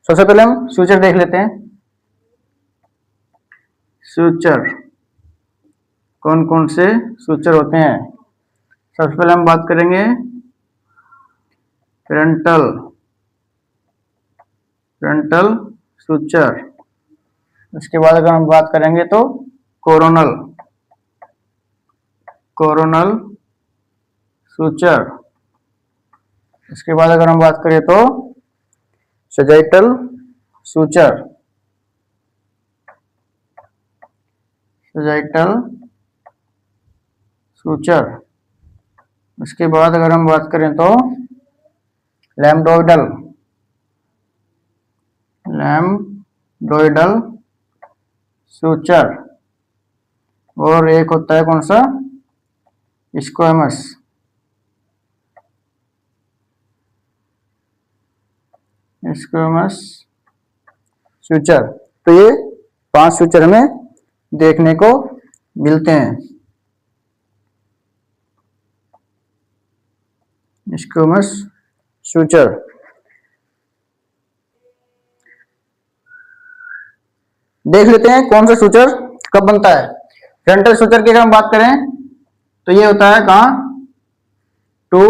सबसे पहले हम सूचर देख लेते हैं। सूचर कौन कौन से सूचर होते हैं। सबसे पहले हम बात करेंगे फ्रंटल सूचर। उसके बाद अगर हम बात करेंगे तो कोरोनल सूचर। इसके बाद अगर हम बात करें तो सजाइटल सूचर। उसके बाद अगर हम बात करें तो लैम्बडोइडल सूचर। और एक होता है कौन सा, स्क्वैमस सूचर। तो ये 5 सूचर हमें देखने को मिलते हैं। Squamous suture. देख लेते हैं कौन सा सूचर कब बनता है। फ्रंटल सूचर की अगर हम बात करें तो ये होता है कहां, two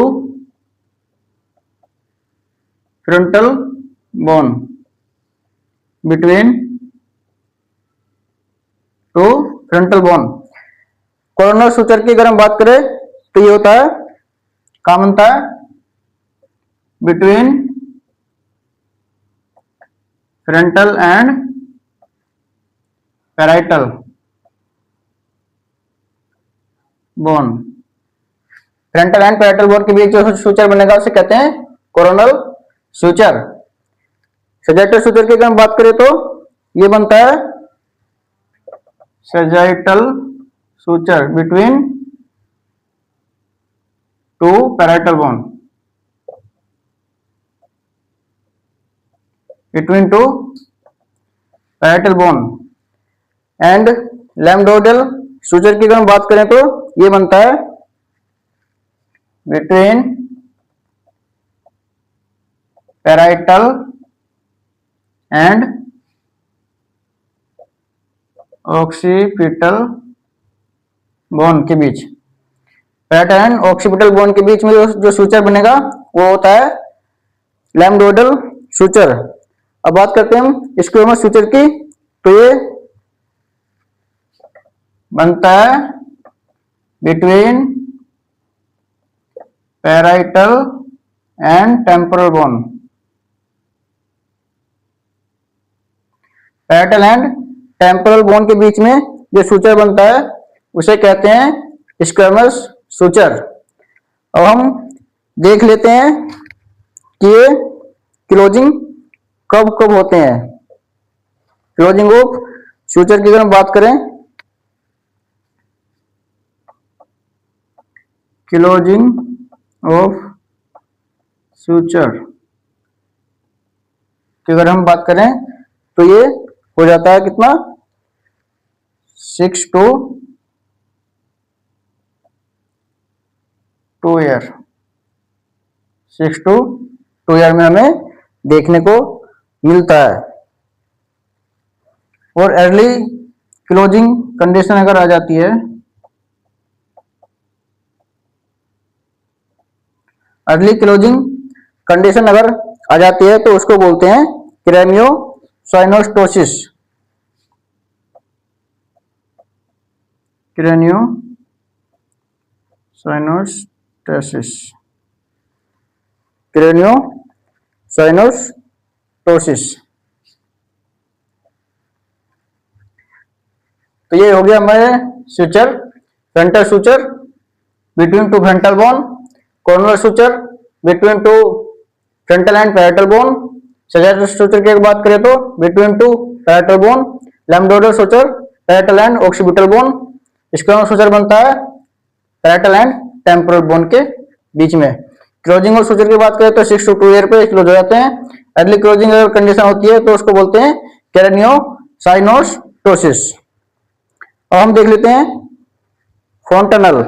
frontal bone, between two frontal bone. Coronal suture की अगर हम बात करें तो ये होता है कहां बनता है, between frontal and parietal bone. Frontal and parietal bone के बीच जो सूचर बनेगा उसे कहते हैं कोरोनल सूचर। सजाइटल सूचर की अगर हम बात करें तो ये बनता है sagittal suture between two parietal bone, and lambdoidal suture की अगर हम बात करें तो ये बनता है between parietal and occipital bone के बीच। पैराइटल एंड ऑक्सीपिटल बोन के बीच में जो सूचर बनेगा वो होता है लैम्बडोइडल सूचर। अब बात करते हैं हम स्क्वैमस सूचर की। तो ये बनता है between parietal and temporal bone. Parietal and temporal bone के बीच में जो सूचर बनता है उसे कहते हैं स्क्वैमस सूचर। अब हम देख लेते हैं कि ये क्लोजिंग कब कब होते हैं। क्लोजिंग ऑफ सूचर की अगर हम बात करें, क्लोजिंग ऑफ सूचर की अगर हम बात करें तो ये हो जाता है कितना, 6 to 2 ईयर। 6 to 2 ईयर में हमें देखने को मिलता है। और अर्ली क्लोजिंग कंडीशन अगर आ जाती है, अर्ली क्लोजिंग कंडीशन अगर आ जाती है तो उसको बोलते हैं क्रेनियोसाइनोस्टोसिस। तो ये हो गया हमारे suture. Frontal suture between two frontal bone, coronal suture between two frontal and parietal bone. Sagittal suture की बात करें तो between two parietal bone. Lambdoidal suture parietal and occipital bone. Squamous suture बनता है पैराइटल एंड टेम्पोरल बोन के बीच में। Closing और सूचर की बात करें तो 6 to 2 ईयर पे क्लोज हो जाते हैं। अर्ली क्लोजिंग अगर कंडीशन होती है तो उसको बोलते हैं क्रेनियोसाइनोस्टोसिस। अब हम देख लेते हैं फोंटनल।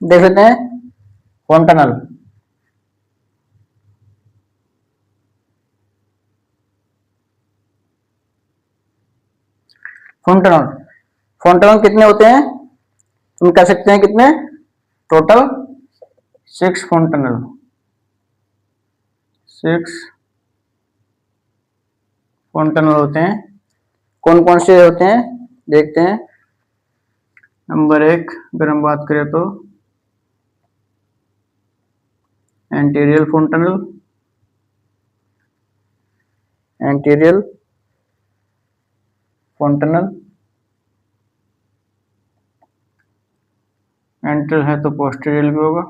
देख लेते हैं फोंटनल। फोंटनल। फोंटनल कितने होते हैं, तुम कह सकते हैं कितने, टोटल 6 फोंटनल, 6 फोंटनल होते हैं। कौन कौन से होते हैं देखते हैं। नंबर 1 अगर हम बात करें तो एंटीरियल फोंटनल, एंटीरियल फोंटनल, एंटीरियल है तो पोस्टीरियल भी होगा,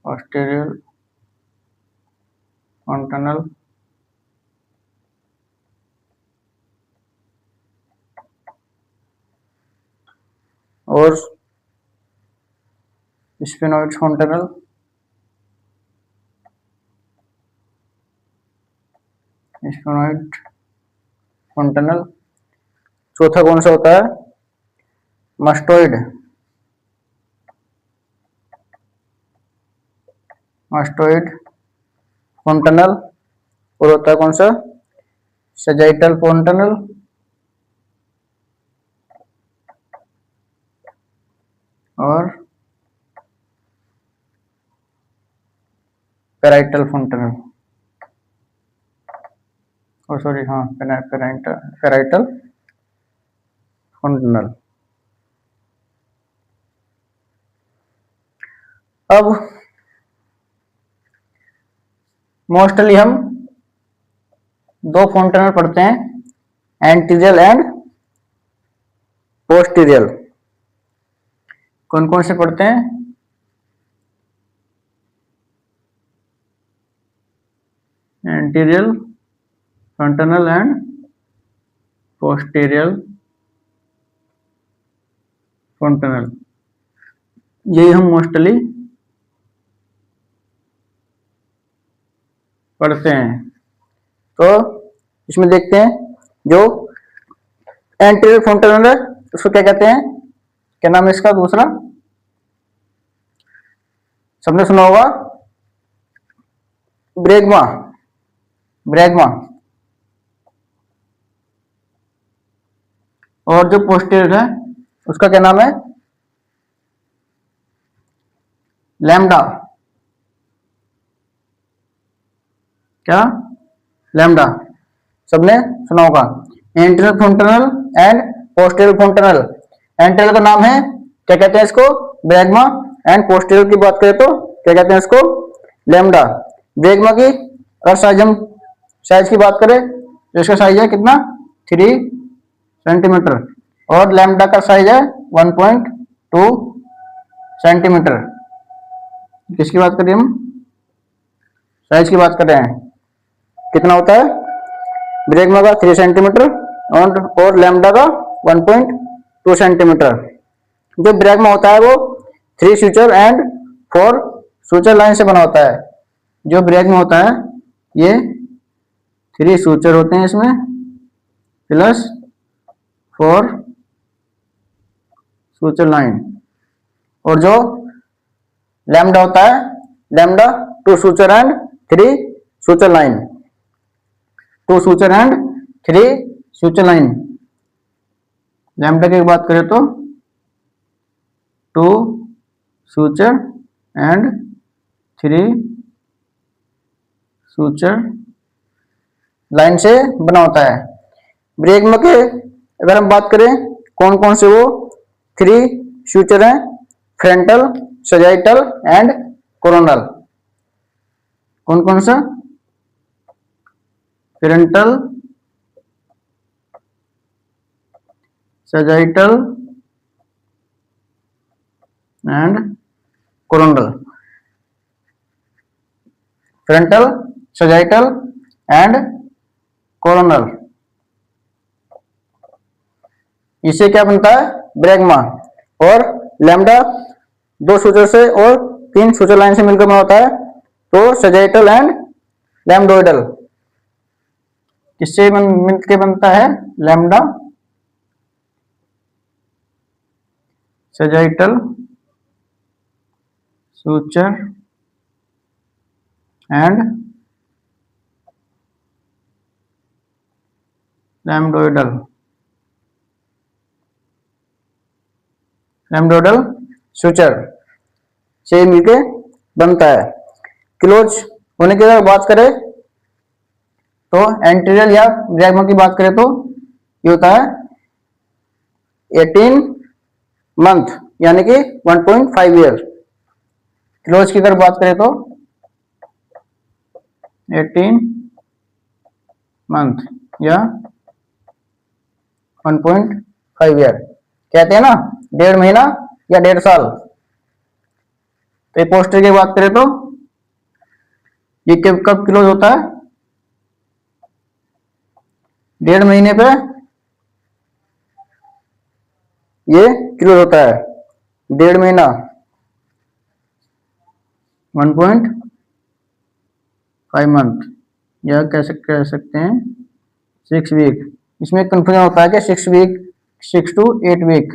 पोस्टीरियल फोंटनल, और स्फेनॉइड फोंटनल, स्फेनॉइड फोंटनल। चौथा कौन सा होता है, मस्टोइड, मस्टोइड फोंटनल। और होता है कौन सा, सजाइटल फोंटनल, और पेराइटल फोंटनल, और सॉरी हाँ पेराइटल फोंटनल। अब मोस्टली हम 2 फोंटनल पढ़ते हैं, एंटीरियल एंड पोस्टीरियल। कौन कौन से पढ़ते हैं, एंटीरियल फ्रंटनल एंड पोस्टीरियल फ्रंटनल, यही हम मोस्टली पढ़ते हैं। तो इसमें देखते हैं, जो एंटीरियर फ्रंटनल है उसको क्या कहते हैं, क्या नाम है इसका दूसरा, सबने सुना होगा, ब्रैगमा, ब्रैगमा। और जो पोस्टीरियर है उसका क्या नाम है, लैम्डा, क्या, लैम्डा, सबने सुना होगा। Anterior fontanelle and posterior fontanelle. Anterior का नाम है, क्या कहते हैं इसको, ब्रैगमा। एंड पोस्टीरियर की बात करें तो क्या कहते हैं इसको, लैम्डा। ब्रैगमा की अगर साइज की बात करें तो इसका साइज है कितना, 3 सेंटीमीटर, और लैम्डा का साइज है 1.2 सेंटीमीटर। किसकी बात करें हम, साइज की बात कर रहे हैं। कितना होता है, ब्रैगमा का 3 सेंटीमीटर और लैम्डा का 1.2 सेंटीमीटर। जो ब्रैगमा होता है वो 3 सूचर एंड 4 सूचर लाइन से बना होता है। जो ब्रैगमा होता है ये 3 सूचर होते हैं इसमें, प्लस 4 सूचर लाइन। और जो लैम्डा होता है, lambda 2 suture and 3 suture line, 2 suture and 3 suture line. Lambda की बात करें तो 2 सूचर एंड 3 सूचर लाइन से बना होता है। ब्रैगमा के अगर हम बात करें कौन कौन से वो 3 सूचर हैं, फ्रंटल, सजाइटल एंड कोरोनल। कौन कौन सा, frontal, sagittal and coronal, frontal, sagittal and coronal. इससे क्या बनता है, ब्रैगमा। और लैम्डा 2 सूचर से और 3 सूचर लाइन से मिलकर बना होता है, तो सजाइटल एंड लैम्डोइडल। किससे मिलकर बनता है, lambda, sagittal, suture and lambdoidal, lambdoidal suture से मिलके बनता है। क्लोज होने की अगर बात करें तो एंटीरियर या ब्रैगमा की बात करें तो ये होता है 18 मंथ यानी कि 1.5 ईयर। क्लोज की अगर बात करें तो 18 मंथ या 1.5 ईयर कहते हैं ना, 1.5 महीना या 1.5 साल। तो पोस्टर की बात करें तो ये कब क्लोज होता है, 1.5 महीने पे ये क्लोज होता है। 1.5 महीना 1.5 मंथ या कह सकते हैं 6 वीक। इसमें कंफ्यूजन होता है कि 6 वीक 6 to 8 वीक,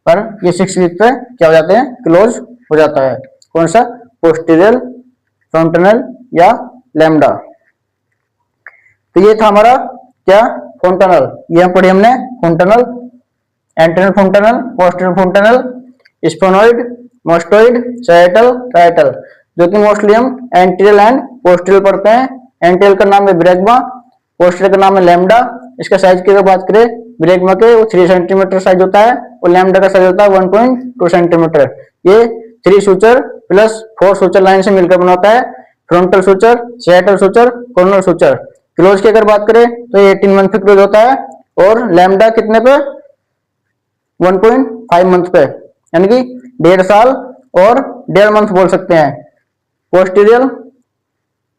पर ये 6 वीक पे क्या हो जाते हैं, क्लोज हो जाता है। कौन सा, पोस्टीरियर फ्रंटनल या लैम्डा। तो ये था हमारा क्या, फ्रंटनल। ये हम पढ़े हमने फ्रंटनल, एंटरनल फ्रंटनल, पोस्टीरियर फ्रंटनल, स्फेनोइड, मास्टोइड, साइटल, राइटल, जो कि मोस्टली हम एंटीरियर एंड पोस्टीरियर पढ़ते हैं। एंटीरियर का नाम है ब्रैगमा, पोस्टीरियर का नाम है लैम्डा। इसका साइज की अगर बात करें, ब्रैगमा के वो 3 सेंटीमीटर साइज होता है और लैम्डा का साइज होता है 1.2 सेंटीमीटर। ये 3 सूचर प्लस 4 सूचर लाइन से मिलकर बना होता है। Frontal suture, sagittal suture, coronal suture. Close की अगर बात करें तो ये 18 मंथ पे क्लोज होता है और लैम्डा कितने पे, 1.5 मंथ पे, यानी कि 1.5 साल और 1.5 मंथ बोल सकते हैं। पोस्टीरियर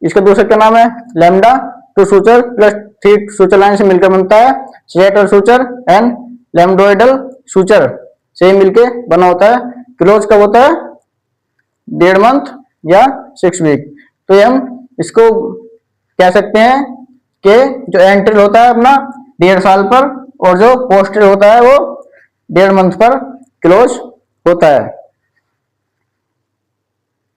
इसका दूसरा क्या नाम है, lambda, 2 suture plus 3 suture line से मिलकर बनता है। साइटल सूचर एंड लैम्डोइडल सूचर से मिलके बना होता है। क्लोज कब होता है, 1.5 मंथ या 6 वीक। तो ये हम इसको कह सकते हैं कि जो एंट्रियल होता है अपना 1.5 साल पर और जो पोस्टीरियर होता है वो 1.5 मंथ पर क्लोज होता है।